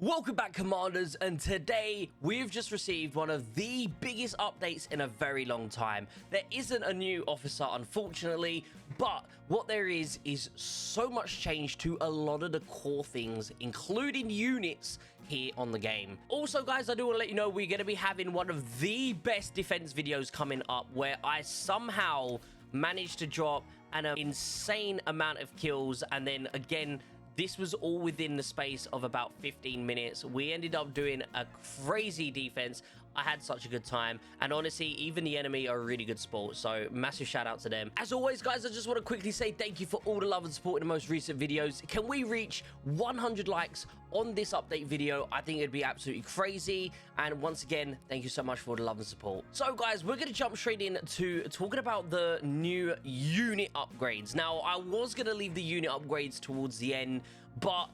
Welcome back, Commanders, and today we've just received one of the biggest updates in a very long time. There isn't a new officer, unfortunately, but what there is so much change to a lot of the core things, including units here on the game. Also, guys, I do want to let you know we're going to be having one of the best defense videos coming up where I somehow managed to drop an insane amount of kills, and then again, this was all within the space of about 15 minutes. We ended up doing a crazy defense. I had such a good time. And honestly, even the enemy are a really good sport. So massive shout out to them. As always, guys, I just want to quickly say thank you for all the love and support in the most recent videos. Can we reach 100 likes on this update video? I think it'd be absolutely crazy. And once again, thank you so much for all the love and support. So guys, we're going to jump straight into talking about the new unit upgrades. Now, I was going to leave the unit upgrades towards the end, but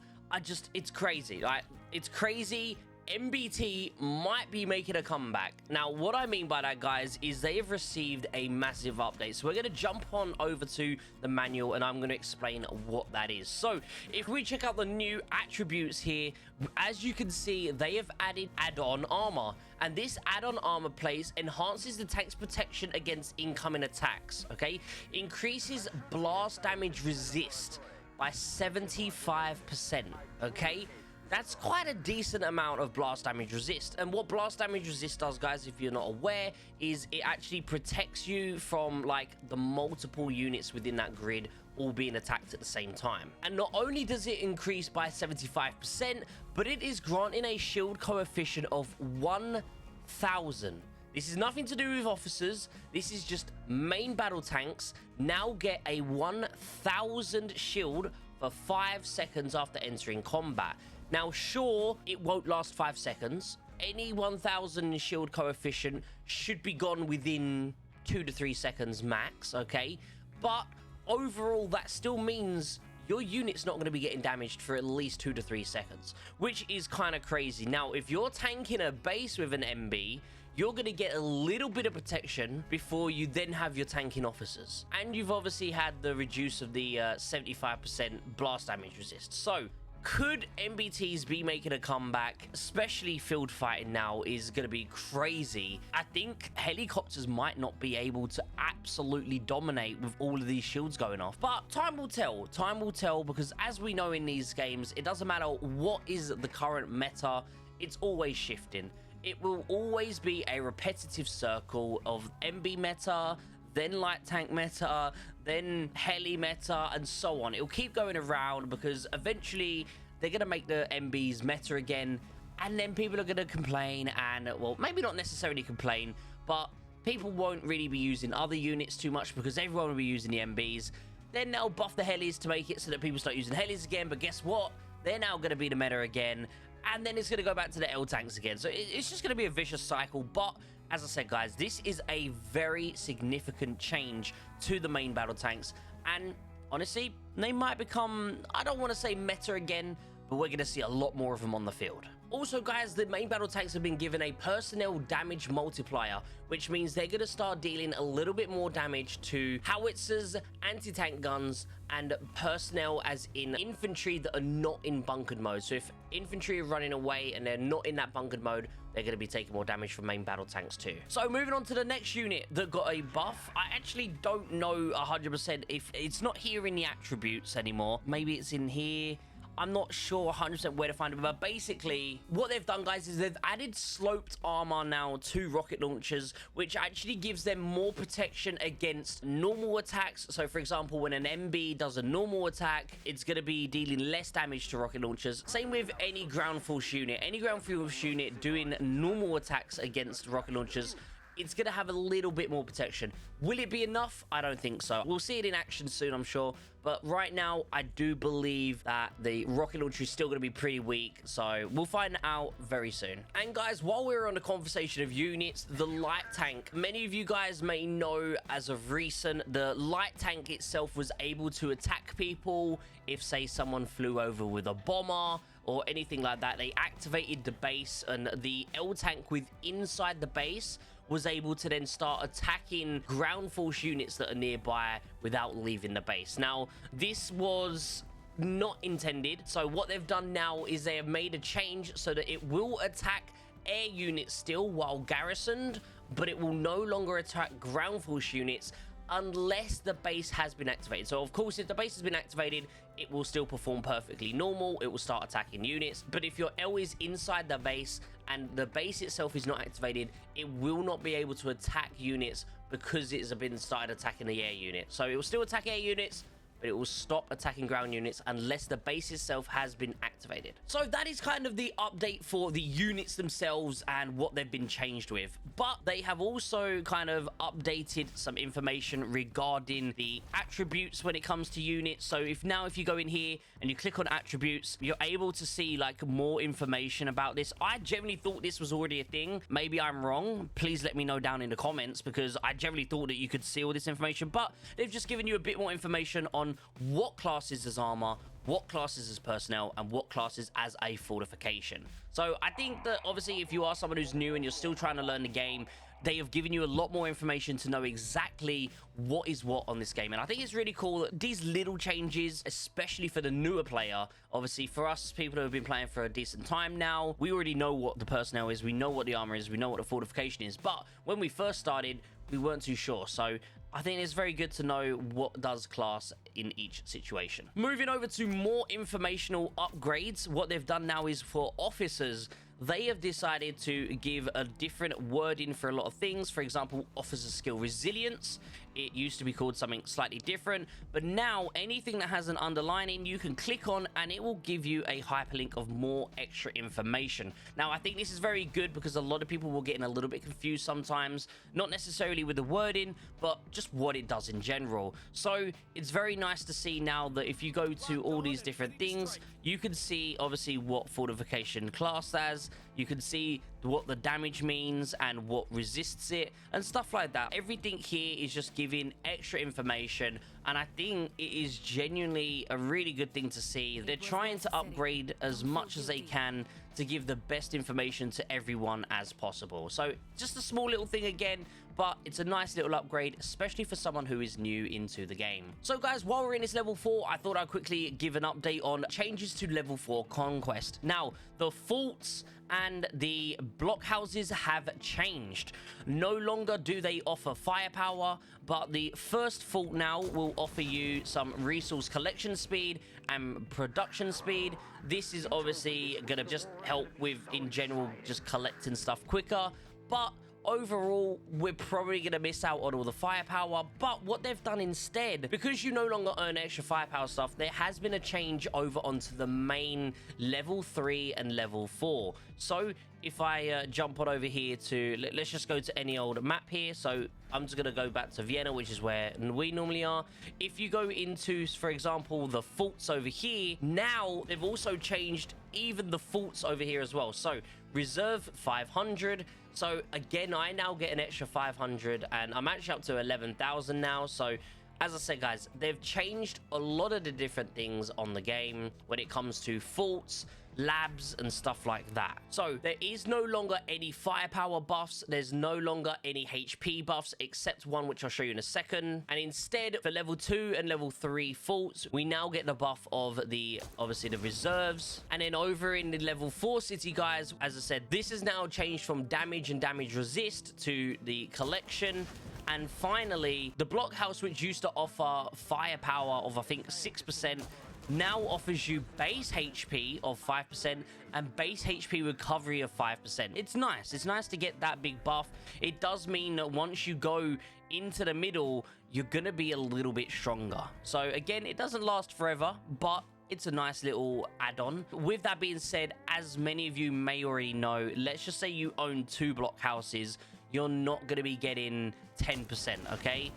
it's crazy. Like, it's crazy. MBT might be making a comeback. Now, what I mean by that, guys, is they have received a massive update. So we're going to jump on over to the manual and I'm going to explain what that is. So if we check out the new attributes here, as you can see, they have added add-on armor. And this add-on armor place enhances the tank's protection against incoming attacks, okay? Increases blast damage resist by 75%, okay? That's quite a decent amount of blast damage resist. And what blast damage resist does, guys, if you're not aware, is it actually protects you from like the multiple units within that grid all being attacked at the same time. And not only does it increase by 75%, but it is granting a shield coefficient of 1000. This is nothing to do with officers. This is just main battle tanks now get a 1000 shield for 5 seconds after entering combat. Now, sure, it won't last 5 seconds. Any 1000 shield coefficient should be gone within 2 to 3 seconds max, okay? But overall, that still means your unit's not going to be getting damaged for at least 2 to 3 seconds, which is kind of crazy. Now, if you're tanking a base with an MB, you're going to get a little bit of protection before you then have your tanking officers. And you've obviously had the reduce of the 75% blast damage resist. So could MBTs be making a comeback? Especially field fighting now is going to be crazy. I think helicopters might not be able to absolutely dominate with all of these shields going off. But time will tell. Time will tell, because as we know in these games, it doesn't matter what is the current meta. It's always shifting. It will always be a repetitive circle of MB meta, then light tank meta, then heli meta, and so on. It'll keep going around because eventually they're going to make the MBs meta again, and then people are going to complain, and, well, maybe not necessarily complain, but people won't really be using other units too much because everyone will be using the MBs. Then they'll buff the helis to make it so that people start using helis again, but guess what? They're now going to be the meta again, and then it's going to go back to the L tanks again. So it's just going to be a vicious cycle. But as I said, guys, this is a very significant change to the main battle tanks. And honestly, they might become, I don't want to say meta again, but we're going to see a lot more of them on the field. Also, guys, the main battle tanks have been given a personnel damage multiplier, which means they're going to start dealing a little bit more damage to howitzers, anti-tank guns, and personnel as in infantry that are not in bunkered mode. So if infantry are running away and they're not in that bunkered mode, they're going to be taking more damage from main battle tanks too. So moving on to the next unit that got a buff. I actually don't know 100% if it's not here in the attributes anymore. Maybe it's in here. I'm not sure 100% where to find it, but basically what they've done, guys, is they've added sloped armor now to rocket launchers, which actually gives them more protection against normal attacks. So for example, when an MB does a normal attack, it's going to be dealing less damage to rocket launchers. Same with any ground force unit. Any ground force unit doing normal attacks against rocket launchers, it's going to have a little bit more protection. Will it be enough? I don't think so. We'll see it in action soon, I'm sure. But right now, I do believe that the rocket launcher is still going to be pretty weak. So we'll find out very soon. And guys, while we're on the conversation of units, the light tank. Many of you guys may know as of recent, the light tank itself was able to attack people if, say, someone flew over with a bomber or anything like that. They activated the base, and the L tank with inside the base was able to then start attacking ground force units that are nearby without leaving the base. Now, this was not intended. So what they've done now is they have made a change so that it will attack air units still while garrisoned, but it will no longer attack ground force units unless the base has been activated. So of course, if the base has been activated, it will still perform perfectly normal. It will start attacking units. But if your L is inside the base and the base itself is not activated, it will not be able to attack units because it's been started attacking the air unit. So it will still attack air units, but it will stop attacking ground units unless the base itself has been activated. So that is kind of the update for the units themselves and what they've been changed with. But they have also kind of updated some information regarding the attributes when it comes to units. So if you go in here and you click on attributes, you're able to see like more information about this. I generally thought this was already a thing. Maybe I'm wrong. Please let me know down in the comments, because I generally thought that you could see all this information, but they've just given you a bit more information on what classes as armor, what classes as personnel, and what classes as a fortification. So I think that obviously if you are someone who's new and you're still trying to learn the game, they have given you a lot more information to know exactly what is what on this game. And I think it's really cool that these little changes, especially for the newer player, obviously for us people who have been playing for a decent time now, we already know what the personnel is, we know what the armor is, we know what the fortification is. But when we first started, we weren't too sure. So I think it's very good to know what does class in each situation. Moving over to more informational upgrades, what they've done now is for officers, they have decided to give a different wording for a lot of things. For example, officer skill resilience. It used to be called something slightly different, but now anything that has an underlining you can click on and it will give you a hyperlink of more extra information. Now I think this is very good because a lot of people will get a little bit confused sometimes, not necessarily with the wording, but just what it does in general. So it's very nice to see now that if you go to all these different things, you can see obviously what fortification classed as, you can see what the damage means and what resists it and stuff like that. Everything here is just giving extra information, and I think it is genuinely a really good thing to see. They're trying to upgrade as much as they can to give the best information to everyone as possible. So just a small little thing again, but it's a nice little upgrade, especially for someone who is new into the game. So guys, while we're in this level 4, I thought I'd quickly give an update on changes to level 4 conquest. Now the forts and the blockhouses have changed. No longer do they offer firepower, but the first fort now will offer you some resource collection speed and production speed. This is obviously gonna just help with, in general, just collecting stuff quicker, but overall we're probably gonna miss out on all the firepower. But what they've done instead, because you no longer earn extra firepower stuff, there has been a change over onto the main level 3 and level 4. So if I jump on over here to, let's just go to any old map here. So I'm just gonna go back to Vienna, which is where we normally are. If you go into, for example, the forts over here, now they've also changed even the forts over here as well. So reserve 500. So again, I now get an extra 500 and I'm actually up to 11,000 now. So as I said, guys, they've changed a lot of the different things on the game when it comes to forts, labs and stuff like that. So there is no longer any firepower buffs, there's no longer any HP buffs except one which I'll show you in a second, and instead for level 2 and level 3 forts we now get the buff of the obviously the reserves. And then over in the level 4 city, guys, as I said, this has now changed from damage and damage resist to the collection. And finally, the blockhouse, which used to offer firepower of I think 6%, now offers you base HP of 5% and base HP recovery of 5%. It's nice to get that big buff. It does mean that once you go into the middle, you're gonna be a little bit stronger. So again, it doesn't last forever, but it's a nice little add-on. With that being said, as many of you may already know, let's just say you own 2 blockhouses, you're not gonna be getting 10%, okay?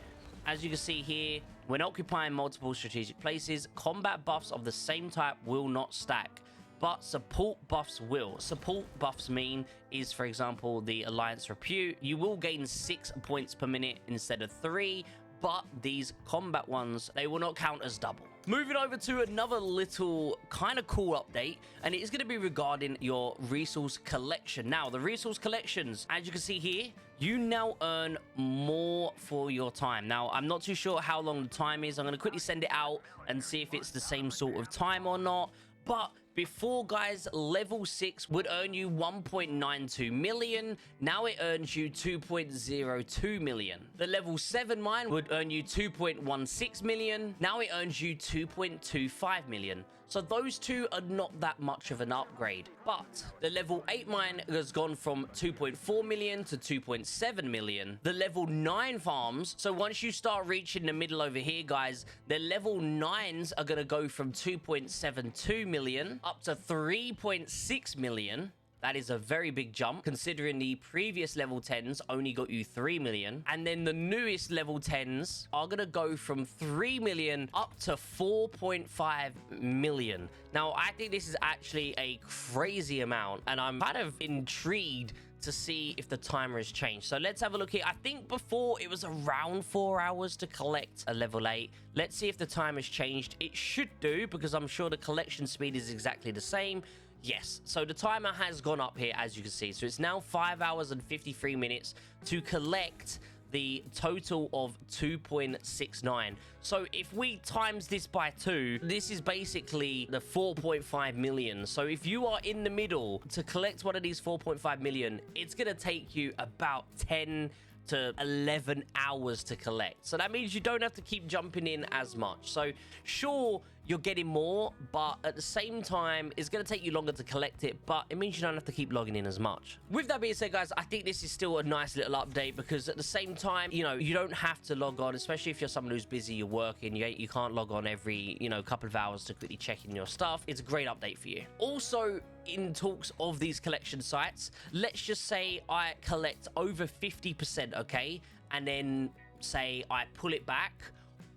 As you can see here, when occupying multiple strategic places, combat buffs of the same type will not stack, but support buffs will. Support buffs mean is, for example, the Alliance Repute. You will gain 6 points per minute instead of 3, but these combat ones, they will not count as double. Moving over to another little kind of cool update, and it is going to be regarding your resource collection. Now, the resource collections, as you can see here, you now earn more for your time. Now, I'm not too sure how long the time is. I'm going to quickly send it out and see if it's the same sort of time or not. But before, guys, level 6 would earn you 1.92 million. Now it earns you 2.02 million. The level 7 mine would earn you 2.16 million. Now it earns you 2.25 million. So those two are not that much of an upgrade. But the level 8 mine has gone from 2.4 million to 2.7 million. The level 9 farms, so once you start reaching the middle over here, guys, the level 9s are going to go from 2.72 million up to 3.6 million. That is a very big jump, considering the previous level 10s only got you 3 million. And then the newest level 10s are going to go from 3 million up to 4.5 million. Now, I think this is actually a crazy amount, and I'm kind of intrigued to see if the timer has changed. So let's have a look here. I think before it was around 4 hours to collect a level 8. Let's see if the time has changed. It should do, because I'm sure the collection speed is exactly the same. Yes, so the timer has gone up here, as you can see. So it's now 5 hours and 53 minutes to collect the total of 2.69. So if we times this by 2, this is basically the 4.5 million. So if you are in the middle to collect one of these 4.5 million, it's going to take you about 10 to 11 hours to collect. So that means you don't have to keep jumping in as much. So sure, you're getting more, but at the same time, it's going to take you longer to collect it, but it means you don't have to keep logging in as much. With that being said, guys, I think this is still a nice little update, because at the same time, you know, you don't have to log on, especially if you're someone who's busy, you're working, you can't log on every, you know, couple of hours to quickly check in your stuff. It's a great update for you. Also, in talks of these collection sites, let's just say I collect over 50%, okay? And then say I pull it back,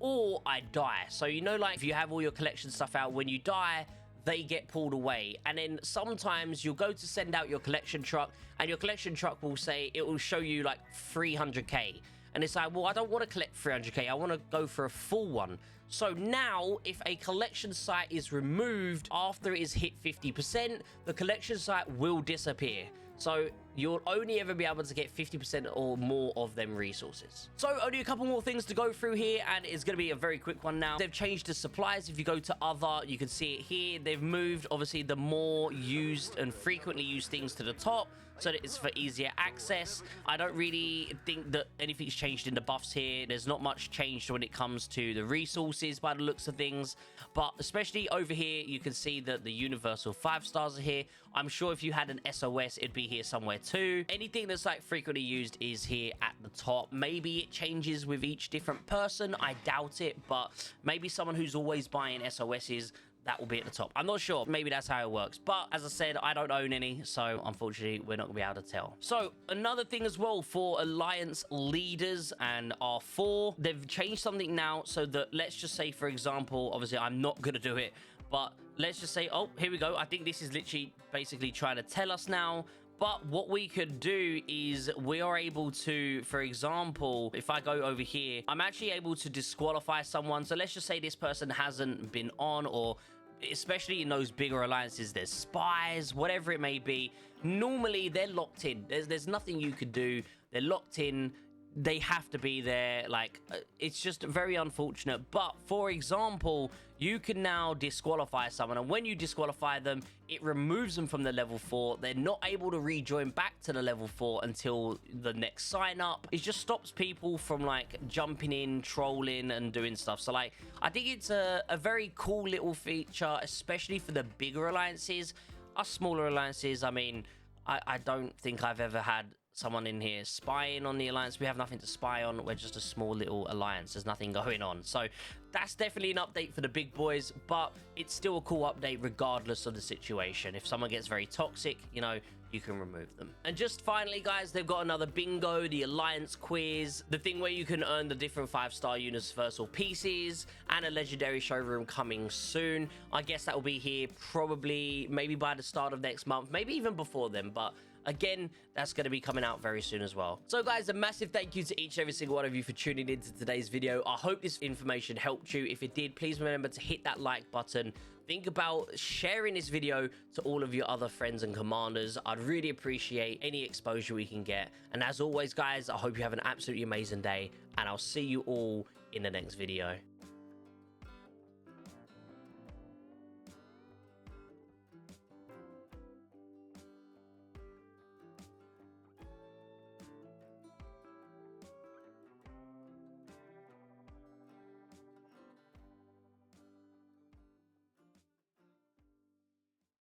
or I die. So, you know, like if you have all your collection stuff out, when you die, they get pulled away. And then sometimes you'll go to send out your collection truck, and your collection truck will say, it will show you like 300k. And it's like, well, I don't want to collect 300k. I want to go for a full one. So now, if a collection site is removed after it is hit 50%, the collection site will disappear. So you'll only ever be able to get 50% or more of them resources. So only a couple more things to go through here, and it's going to be a very quick one now. They've changed the supplies. If you go to other, you can see it here. They've moved, obviously, the more used and frequently used things to the top, so that it's for easier access. I don't really think that anything's changed in the buffs here. There's not much changed when it comes to the resources by the looks of things, but especially over here, you can see that the universal 5 stars are here. I'm sure if you had an SOS, it'd be here somewhere too. Anything that's like frequently used is here at the top. Maybe it changes with each different person. I doubt it, but maybe someone who's always buying SOSs, that will be at the top. I'm not sure. Maybe that's how it works. But as I said, I don't own any, so unfortunately, we're not going to be able to tell. So another thing as well for Alliance leaders and R4, they've changed something now so that, let's just say, for example, obviously, I'm not going to do it, but let's just say, oh, here we go. I think this is literally basically trying to tell us now. But what we could do is we are able to, for example, if I go over here, I'm actually able to disqualify someone. So let's just say this person hasn't been on, or especially in those bigger alliances, there's spies, whatever it may be. Normally, they're locked in. There's nothing you could do. They're locked in. They have to be there. Like, it's just very unfortunate. But for example, you can now disqualify someone, and when you disqualify them, it removes them from the level 4. They're not able to rejoin back to the level 4 until the next sign up. It just stops people from like jumping in, trolling, and doing stuff. So like, I think it's a very cool little feature, especially for the bigger alliances. Us smaller alliances, I mean, I don't think I've ever had someone in here spying on the alliance. We have nothing to spy on. We're just a small little alliance. There's nothing going on. So that's definitely an update for the big boys, but it's still a cool update regardless of the situation. If someone gets very toxic, you know, you can remove them. And just finally, guys, they've got another bingo, the alliance quiz, the thing where you can earn the different 5-star universal pieces, and a legendary showroom coming soon. I guess that will be here probably maybe by the start of next month, maybe even before then, but again, that's going to be coming out very soon as well. So guys, a massive thank you to each and every single one of you for tuning into today's video. I hope this information helped helped you. If it did, please remember to hit that like button. Think about sharing this video to all of your other friends and commanders. I'd really appreciate any exposure we can get. And as always, guys, I hope you have an absolutely amazing day, and I'll see you all in the next video.